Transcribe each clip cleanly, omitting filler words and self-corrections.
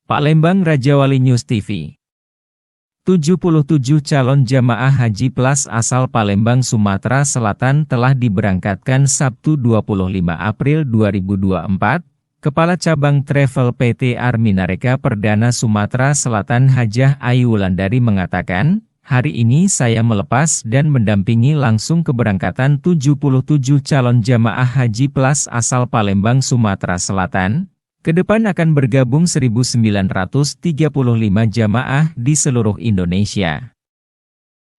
Palembang Rajawali News TV. 77 calon jamaah Haji Plus asal Palembang, Sumatera Selatan telah diberangkatkan Sabtu 25 April 2024. Kepala Cabang Travel PT Arminareka Perdana Sumatera Selatan Hajah Ayu Wulandari mengatakan, hari ini saya melepas dan mendampingi langsung keberangkatan 77 calon jamaah Haji Plus asal Palembang, Sumatera Selatan. Kedepan akan bergabung 1.935 jamaah di seluruh Indonesia.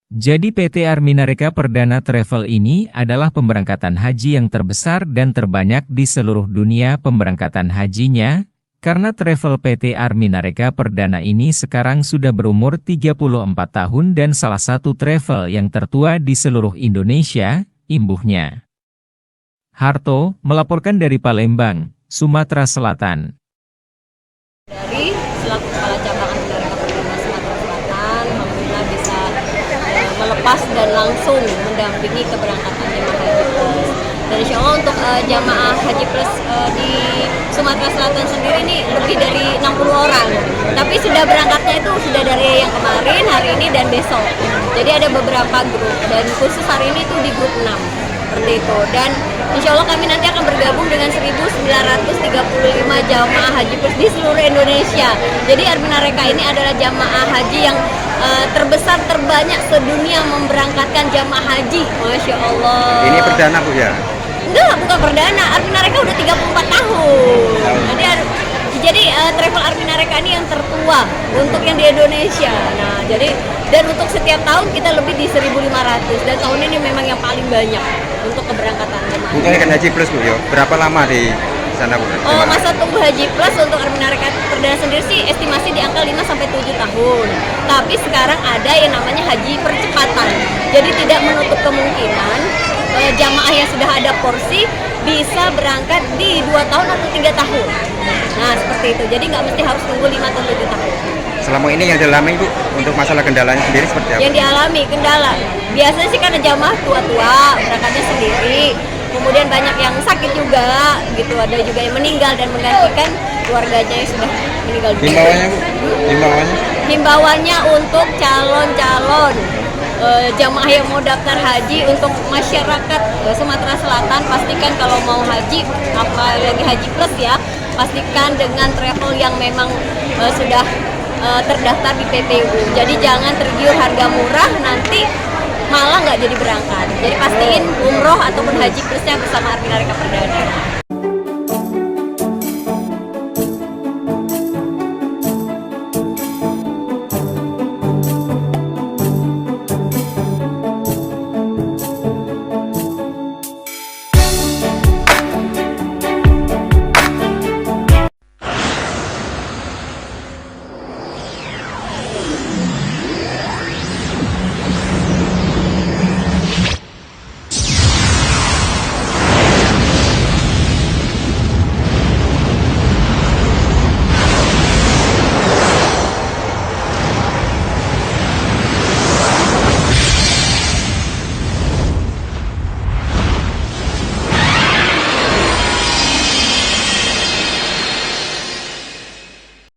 Jadi PT Arminareka Perdana Travel ini adalah pemberangkatan haji yang terbesar dan terbanyak di seluruh dunia pemberangkatan hajinya, karena travel PT Arminareka Perdana ini sekarang sudah berumur 34 tahun dan salah satu travel yang tertua di seluruh Indonesia, imbuhnya. Harto melaporkan dari Palembang, Sumatera Selatan. Dari selaku Kepala Cabang Arminareka Perdana Sumatera Selatan, alhamdulillah bisa melepas dan langsung mendampingi keberangkatan jemaah Haji Plus. Dan insya Allah untuk jamaah Haji Plus di Sumatera Selatan sendiri ini lebih dari 60 orang. Tapi sudah berangkatnya itu sudah dari yang kemarin, hari ini, dan besok. Jadi ada beberapa grup, dan khusus hari ini itu di grup 6. Seperti itu. Dan insya Allah kami nanti akan bergabung dengan 1.935 jamaah Haji Plus di seluruh Indonesia. Jadi Arminareka ini adalah jamaah haji yang terbesar, terbanyak sedunia memberangkatkan jamaah haji. Masya Allah. Ini perdana Bu ya? Enggak, bukan perdana. Arminareka udah 34 tahun. Jadi travel Arminareka ini yang tertua untuk yang di Indonesia. Nah, jadi dan untuk setiap tahun kita lebih di 1.500, dan tahun ini memang yang paling banyak untuk keberangkatan jemaah. Untuk ikan Haji Plus Bu ya, berapa lama di sana Bu? Masa tunggu Haji Plus untuk Arminareka Perdana sendiri sih estimasi di angka 5-7 tahun. Tapi sekarang ada yang namanya haji percepatan. Jadi tidak menutup kemungkinan jamaah yang sudah ada porsi bisa berangkat di 2 tahun atau 3 tahun. Nah, seperti itu. Jadi nggak mesti harus tunggu 5 atau 7 tahun. Selama ini yang dialami Bu, untuk masalah kendalanya sendiri seperti apa? Yang dialami kendala, biasanya sih karena jamaah tua-tua berangkatnya sendiri, kemudian banyak yang sakit juga, gitu. Ada juga yang meninggal dan menggantikan keluarganya yang sudah meninggal juga. Himbauannya Bu? Himbauannya? Himbauannya untuk calon-calon jamaah yang mau daftar haji, untuk masyarakat Sumatera Selatan, pastikan kalau mau haji, apalagi Haji Plus ya, pastikan dengan travel yang memang sudah terdaftar di PPU. Jadi jangan tergiur harga murah, nanti malah nggak jadi berangkat. Jadi pastiin umroh ataupun Haji Plusnya bersama Arminareka Perdana.